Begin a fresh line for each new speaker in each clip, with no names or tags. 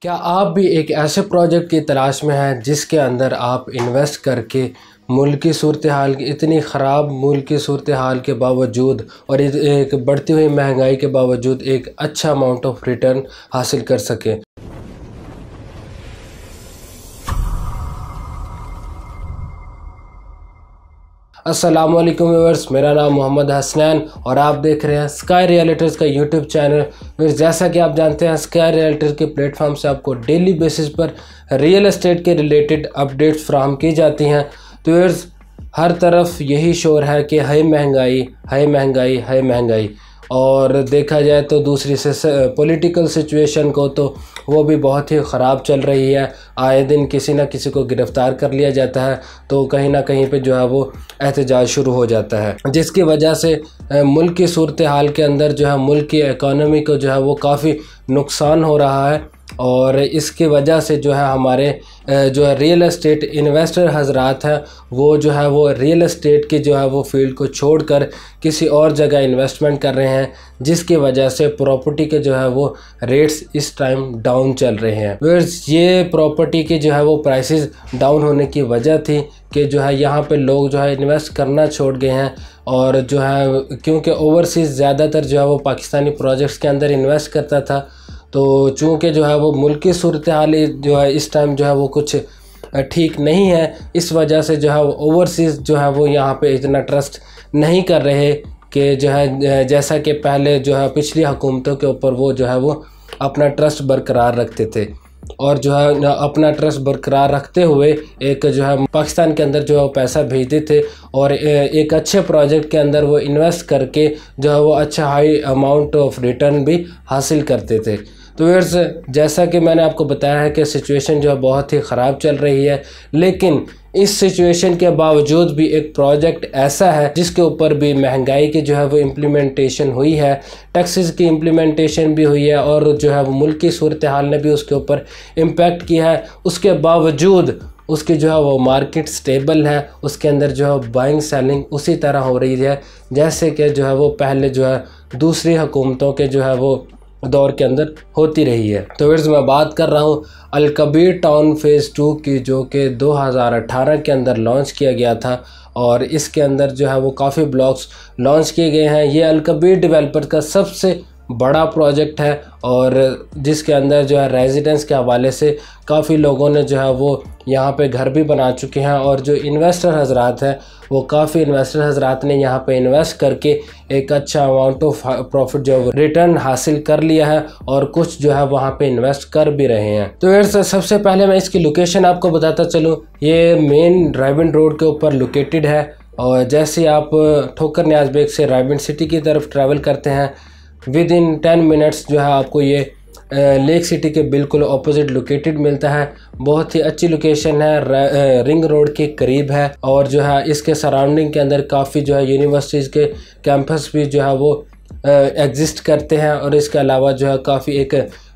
क्या आप भी एक ऐसे प्रोजेक्ट की तलाश में हैं जिसके अंदर आप इन्वेस्ट करके मुल्क की सूरत हाल की इतनी ख़राब मुल्क की सूरत हाल के बावजूद और एक बढ़ती हुई महंगाई के बावजूद एक अच्छा अमाउंट ऑफ रिटर्न हासिल कर सकें। अस्सलाम वालेकुम व्यूअर्स, मेरा नाम मोहम्मद हसनैन और आप देख रहे हैं स्काई रियल्टर्स का यूट्यूब चैनल। जैसा कि आप जानते हैं, स्काई रियल्टर्स के प्लेटफॉर्म से आपको डेली बेसिस पर रियल एस्टेट के रिलेटेड अपडेट्स फ्राहम की जाती हैं। तो व्यूअर्स, हर तरफ यही शोर है कि है महंगाई, है महंगाई, है महंगाई। और देखा जाए तो दूसरी से पॉलिटिकल सिचुएशन को तो वो भी बहुत ही ख़राब चल रही है। आए दिन किसी न किसी को गिरफ़्तार कर लिया जाता है, तो कहीं ना कहीं पे जो है वो एहतजाज शुरू हो जाता है, जिसकी वजह से मुल्क की सूरत हाल के अंदर जो है मुल्क की इकॉनमी को जो है वो काफ़ी नुकसान हो रहा है। और इसकी वजह से जो है हमारे जो है रियल एस्टेट इन्वेस्टर हजरात हैं, वो जो है वो रियल एस्टेट की जो है वो फील्ड को छोड़कर किसी और जगह इन्वेस्टमेंट कर रहे हैं, जिसकी वजह से प्रॉपर्टी के जो है वो रेट्स इस टाइम डाउन चल रहे हैं। व्यूअर्स, ये प्रॉपर्टी की जो है वो प्राइसेस डाउन होने की वजह थी कि जो है यहाँ पे लोग जो है इन्वेस्ट करना छोड़ गए हैं। और जो है क्योंकि ओवरसीज़ ज़्यादातर जो है वो पाकिस्तानी प्रोजेक्ट्स के अंदर इन्वेस्ट करता था, तो चूँकि जो है वो मुल्क की सूरत हाल जो है इस टाइम जो है वो कुछ ठीक नहीं है, इस वजह से जो है वो ओवरसीज़ जो है वो यहाँ पे इतना ट्रस्ट नहीं कर रहे कि जो है जैसा कि पहले जो है पिछली हुकूमतों के ऊपर वो जो है वो अपना ट्रस्ट बरकरार रखते थे। और जो है अपना ट्रस्ट बरकरार रखते हुए एक जो है पाकिस्तान के अंदर जो है वो पैसा भेजते थे और एक अच्छे प्रोजेक्ट के अंदर वो इन्वेस्ट करके जो है वो अच्छा हाई अमाउंट ऑफ रिटर्न भी हासिल करते थे। तो व्यूअर्स, जैसा कि मैंने आपको बताया है कि सिचुएशन जो है बहुत ही ख़राब चल रही है, लेकिन इस सिचुएशन के बावजूद भी एक प्रोजेक्ट ऐसा है जिसके ऊपर भी महंगाई की जो है वो इम्प्लीमेंटेशन हुई है, टैक्सेस की इम्प्लीमेंटेशन भी हुई है और जो है वो मुल्क की सूरत हाल ने भी उसके ऊपर इम्पेक्ट किया है। उसके बावजूद उसकी जो है वो मार्केट स्टेबल है, उसके अंदर जो है बाइंग सेलिंग उसी तरह हो रही है जैसे कि जो है वो पहले जो है दूसरी हुकूमतों के जो है वो दौर के अंदर होती रही है। तो फिर मैं बात कर रहा हूँ अल कबीर टाउन फ़ेज़ 2 की, जो कि 2018 के अंदर लॉन्च किया गया था और इसके अंदर जो है वो काफ़ी ब्लॉक्स लॉन्च किए गए हैं। ये अल कबीर डेवलपर का सबसे बड़ा प्रोजेक्ट है और जिसके अंदर जो है रेजिडेंस के हवाले से काफ़ी लोगों ने जो है वो यहाँ पे घर भी बना चुके हैं और जो इन्वेस्टर हजरात हैं वो काफ़ी इन्वेस्टर हजरात ने यहाँ पे इन्वेस्ट करके एक अच्छा अमाउंट ऑफ प्रॉफिट जो है रिटर्न हासिल कर लिया है और कुछ जो है वहाँ पे इन्वेस्ट कर भी रहे हैं। तो यार सबसे पहले मैं इसकी लोकेशन आपको बताता चलूँ। ये मेन रायविंड रोड के ऊपर लोकेटेड है और जैसे आप ठोकर न्याज बेग से रायविंड सिटी की तरफ ट्रैवल करते हैं, विद इन 10 मिनट्स जो है आपको ये लेक सिटी के बिल्कुल ऑपोजिट लोकेटेड मिलता है। बहुत ही अच्छी लोकेशन है, रिंग रोड के करीब है और जो है इसके सराउंडिंग के अंदर काफ़ी जो है यूनिवर्सिटीज़ के कैंपस भी जो है वो एग्जिस्ट करते हैं और इसके अलावा जो है काफ़ी एक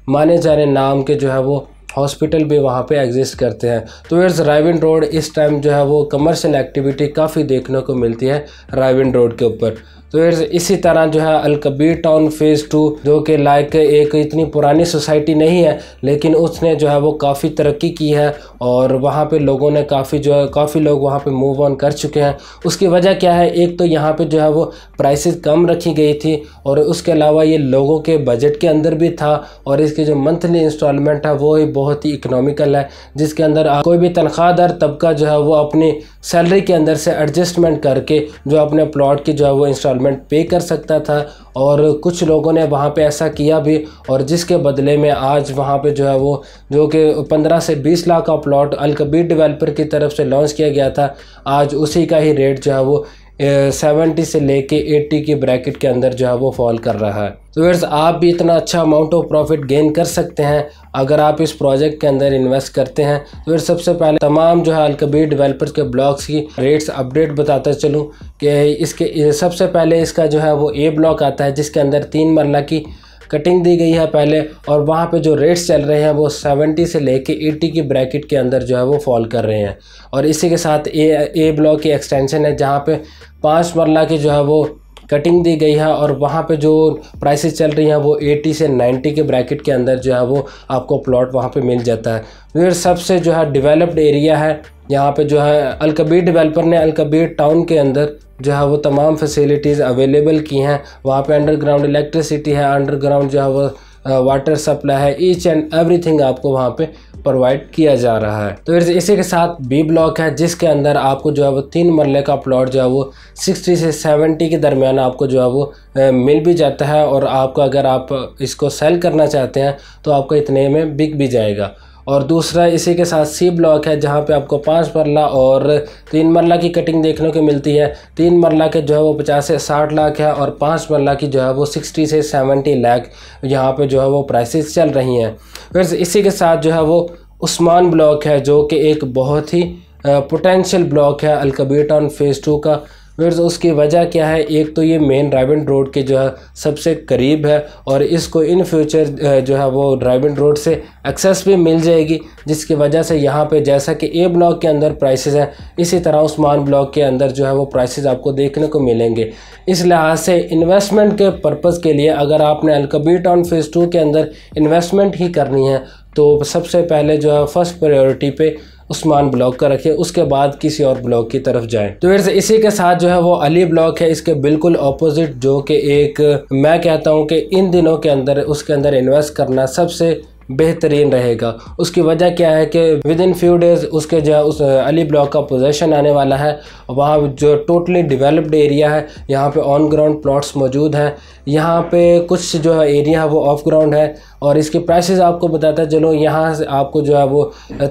माने जाने नाम के जो है वो हॉस्पिटल भी वहाँ पे एग्जिस्ट करते हैं। तो यार रायविंड रोड इस टाइम जो है वो कमर्शियल एक्टिविटी काफ़ी देखने को मिलती है रायविंड रोड के ऊपर। तो यार इसी तरह जो है अल कबीर टाउन फ़ेज़ 2, जो कि लाइक एक इतनी पुरानी सोसाइटी नहीं है, लेकिन उसने जो है वो काफ़ी तरक्की की है और वहाँ पे लोगों ने काफ़ी लोग वहाँ पे मूव ऑन कर चुके हैं। उसकी वजह क्या है? एक तो यहाँ पे जो है वो प्राइसेस कम रखी गई थी और उसके अलावा ये लोगों के बजट के अंदर भी था और इसकी जो मंथली इंस्टॉलमेंट है वो बहुत ही इकनॉमिकल है, जिसके अंदर कोई भी तनख्वाहदार तबका जो है वो अपनी सैलरी के अंदर से एडजस्टमेंट करके जो अपने प्लॉट की जो है वो इंस्टॉलमेंट पे कर सकता था। और कुछ लोगों ने वहाँ पे ऐसा किया भी और जिसके बदले में आज वहाँ पे जो है वो जो कि 15 से 20 लाख का प्लॉट अल कबीर डेवलपर की तरफ से लॉन्च किया गया था, आज उसी का ही रेट जो है वो 70 से लेके 80 की ब्रैकेट के अंदर जो है वो फॉल कर रहा है। तो व्यूअर्स, आप भी इतना अच्छा अमाउंट ऑफ प्रॉफिट गेन कर सकते हैं अगर आप इस प्रोजेक्ट के अंदर इन्वेस्ट करते हैं। तो फिर सबसे पहले तमाम जो है अल कबीर डेवलपर्स के ब्लॉक्स की रेट्स अपडेट बताता चलूँ कि इसके सबसे पहले इसका जो है वो ए ब्लॉक आता है, जिसके अंदर 3 मरला की कटिंग दी गई है पहले, और वहाँ पे जो रेट्स चल रहे हैं वो 70 से लेके 80 की ब्रैकेट के अंदर जो है वो फॉल कर रहे हैं। और इसी के साथ ए ब्लॉक की एक्सटेंशन है जहाँ पे 5 मरला की जो है वो कटिंग दी गई है और वहाँ पे जो प्राइसेस चल रही हैं वो 80 से 90 के ब्रैकेट के अंदर जो है वो आपको प्लॉट वहाँ पे मिल जाता है। फिर सबसे जो है डेवलप्ड एरिया है यहाँ पे जो है अलकबीर डेवलपर ने अलकबीर टाउन के अंदर जो है वो तमाम फैसिलिटीज़ अवेलेबल की हैं। वहाँ पे अंडरग्राउंड इलेक्ट्रिसिटी है, अंडरग्राउंड जो है वो वाटर सप्लाई है, ईच एंड एवरीथिंग आपको वहाँ पे प्रोवाइड किया जा रहा है। तो इसी के साथ बी ब्लॉक है जिसके अंदर आपको जो है वो 3 मरले का प्लॉट जो है वो 60 से 70 के दरमियान आपको जो है वो मिल भी जाता है और आपको अगर आप इसको सेल करना चाहते हैं तो आपको इतने में बिक भी जाएगा। और दूसरा इसी के साथ सी ब्लॉक है जहाँ पे आपको 5 मरला और 3 मरला की कटिंग देखने को मिलती है। 3 मरला के जो है वो 50 से 60 लाख है और 5 मरला की जो है वो 60 से 70 लाख यहाँ पे जो है वो प्राइसेस चल रही हैं। फिर इसी के साथ जो है वो उस्मान ब्लॉक है जो कि एक बहुत ही पोटेंशियल ब्लॉक है अलकबीर टाउन फेज़ 2 का। फिर उसकी वजह क्या है, एक तो ये मेन रायबंद रोड के जो है सबसे करीब है और इसको इन फ्यूचर जो है वो रायबंद रोड से एक्सेस भी मिल जाएगी, जिसकी वजह से यहाँ पे जैसा कि ए ब्लॉक के अंदर प्राइसेस हैं इसी तरह उस्मान ब्लॉक के अंदर जो है वो प्राइसेस आपको देखने को मिलेंगे। इस लिहाज से इन्वेस्टमेंट के पर्पज़ के लिए अगर आपने अलकबीर टाउन फेज़ 2 के अंदर इन्वेस्टमेंट ही करनी है तो सबसे पहले जो है फर्स्ट प्रायोरिटी पे उस्मान ब्लॉक का रखिए, उसके बाद किसी और ब्लॉक की तरफ जाएं। तो फिर इसी के साथ जो है वो अली ब्लॉक है इसके बिल्कुल ऑपोजिट, जो कि एक मैं कहता हूँ कि इन दिनों के अंदर उसके अंदर इन्वेस्ट करना सबसे बेहतरीन रहेगा। उसकी वजह क्या है कि विद इन फ्यू डेज़ उसके जो है उस अली ब्लॉक का पोजीशन आने वाला है। वहाँ जो टोटली डेवलप्ड एरिया है, यहाँ पे ऑन ग्राउंड प्लॉट्स मौजूद हैं, यहाँ पे कुछ जो है एरिया है वो ऑफ ग्राउंड है और इसकी प्राइसेस आपको बताता चलो। यहाँ से आपको जो है वो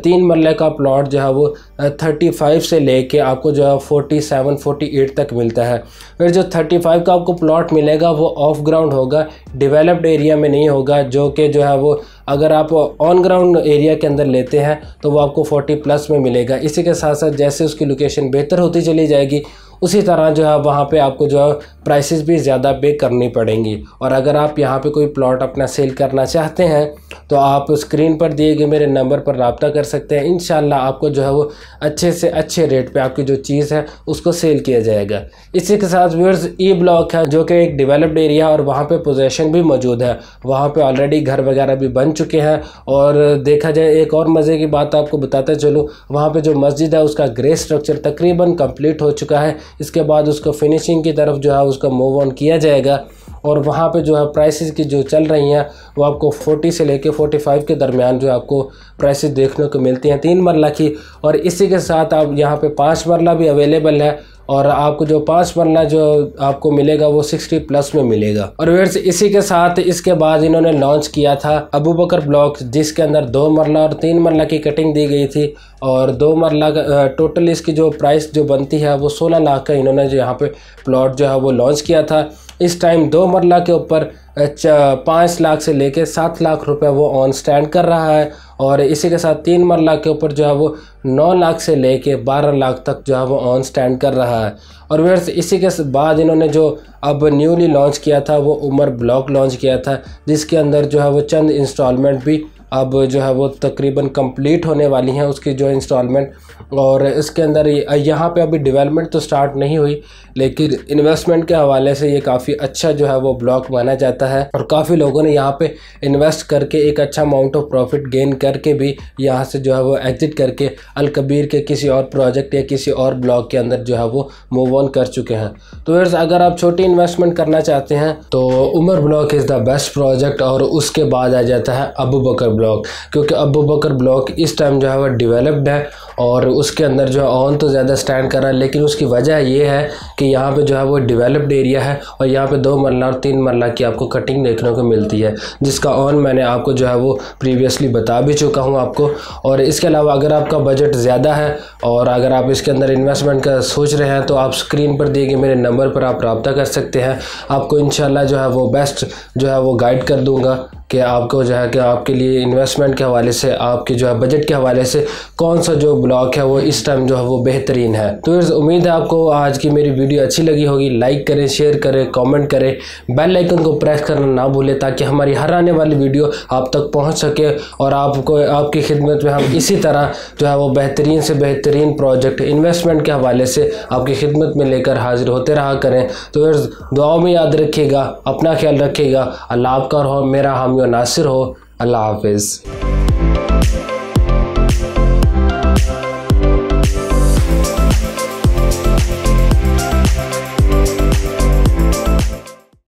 3 मरले का प्लॉट जो है वो 35 से लेके आपको जो है 47-48 तक मिलता है। फिर जो 35 का आपको प्लॉट मिलेगा वो ऑफ ग्राउंड होगा, डेवलप्ड एरिया में नहीं होगा, जो कि जो है वो अगर आप ऑन ग्राउंड एरिया के अंदर लेते हैं तो वो आपको 40+ में मिलेगा। इसी के साथ साथ जैसे उसकी लोकेशन बेहतर होती चली जाएगी उसी तरह जो है वहाँ पे आपको जो है प्राइसेस भी ज़्यादा पे करनी पड़ेंगी। और अगर आप यहाँ पे कोई प्लॉट अपना सेल करना चाहते हैं तो आप स्क्रीन पर दिए गए मेरे नंबर पर रब्ता कर सकते हैं। इंशाल्लाह आपको जो है वो अच्छे से अच्छे रेट पे आपकी जो चीज़ है उसको सेल किया जाएगा। इसी के साथ व्यूअर्स ई ब्लॉक है जो कि एक डेवलप्ड एरिया और वहाँ पे पोजीशन भी मौजूद है, वहाँ पे ऑलरेडी घर वगैरह भी बन चुके हैं। और देखा जाए एक और मज़े की बात आपको बताते चलूँ, वहाँ पर जो मस्जिद है उसका ग्रे स्ट्रक्चर तकरीबन कम्प्लीट हो चुका है। इसके बाद उसको फिनिशिंग की तरफ जो है उसका मूव ऑन किया जाएगा और वहाँ पे जो है प्राइसेस की जो चल रही हैं वो आपको 40 से लेके 45 के दरमियान जो आपको प्राइसेस देखने को मिलती हैं 3 मरला की। और इसी के साथ आप यहाँ पे 5 मरला भी अवेलेबल है और आपको जो 5 मरला जो आपको मिलेगा वो 60+ में मिलेगा। और व्यूअर्स इसी के साथ इसके बाद इन्होंने लॉन्च किया था अबू बकर ब्लॉक, जिसके अंदर 2 मरला और 3 मरला की कटिंग दी गई थी और 2 मरला का टोटल इसकी जो प्राइस जो बनती है वो 16 लाख का इन्होंने जो यहाँ पे प्लॉट जो है वो लॉन्च किया था। इस टाइम 2 मरला के ऊपर 5 लाख से लेके 7 लाख रुपए वो ऑन स्टैंड कर रहा है और इसी के साथ 3 मरला के ऊपर जो है वो 9 लाख से लेके 12 लाख तक जो है वो ऑन स्टैंड कर रहा है। और व्यूअर्स इसी के बाद इन्होंने जो अब न्यूली लॉन्च किया था वो उमर ब्लॉक लॉन्च किया था, जिसके अंदर जो है वो चंद इंस्टॉलमेंट भी अब जो है वो तकरीबन कंप्लीट होने वाली हैं उसकी जो इंस्टॉलमेंट। और इसके अंदर यहाँ पे अभी डेवलपमेंट तो स्टार्ट नहीं हुई, लेकिन इन्वेस्टमेंट के हवाले से ये काफ़ी अच्छा जो है वो ब्लॉक माना जाता है और काफ़ी लोगों ने यहाँ पे इन्वेस्ट करके एक अच्छा अमाउंट ऑफ प्रॉफिट गेन करके भी यहाँ से जो है वो एग्जिट करके अलकबीर के किसी और प्रोजेक्ट या किसी और ब्लॉक के अंदर जो है वो मूव ऑन कर चुके हैं। तो फिर अगर आप छोटी इन्वेस्टमेंट करना चाहते हैं तो Umar block is the best project. और उसके बाद आ जाता है अबू बकर ब्लॉक, क्योंकि अबू बकर ब्लॉक इस टाइम जो है वो डेवलप्ड है और उसके अंदर जो है ऑन तो ज़्यादा स्टैंड कर रहा है, लेकिन उसकी वजह ये है कि यहाँ पे जो है वो डेवलप्ड एरिया है और यहाँ पे 2 मरला और 3 मरला की आपको कटिंग देखने को मिलती है, जिसका ऑन मैंने आपको जो है वो प्रीवियसली बता भी चुका हूँ आपको। और इसके अलावा अगर आपका बजट ज़्यादा है और अगर आप इसके अंदर इन्वेस्टमेंट का सोच रहे हैं तो आप स्क्रीन पर दिए गए मेरे नंबर पर आप रब्ता कर सकते हैं। आपको इंशाल्लाह जो है वो बेस्ट जो है वो गाइड कर दूँगा कि आपको जो है कि आपके लिए इन्वेस्टमेंट के हवाले से आपके जो है बजट के हवाले से कौन सा जो ब्लॉक है वो इस टाइम जो है वो बेहतरीन है। तो उम्मीद है आपको आज की मेरी वीडियो अच्छी लगी होगी। लाइक करें, शेयर करें, कमेंट करें, बेल आइकन को प्रेस करना ना भूलें ताकि हमारी हर आने वाली वीडियो आप तक पहुंच सके और आपको आपकी खिदमत में हम इसी तरह जो है वो बेहतरीन से बेहतरीन प्रोजेक्ट इन्वेस्टमेंट के हवाले से आपकी खिदमत में लेकर हाजिर होते रहा करें। तो दुआओं में याद रखिएगा, अपना ख्याल रखिएगा। अल्लाह आपका और मेरा हामी और नासिर हो। अल्लाह हाफिज़।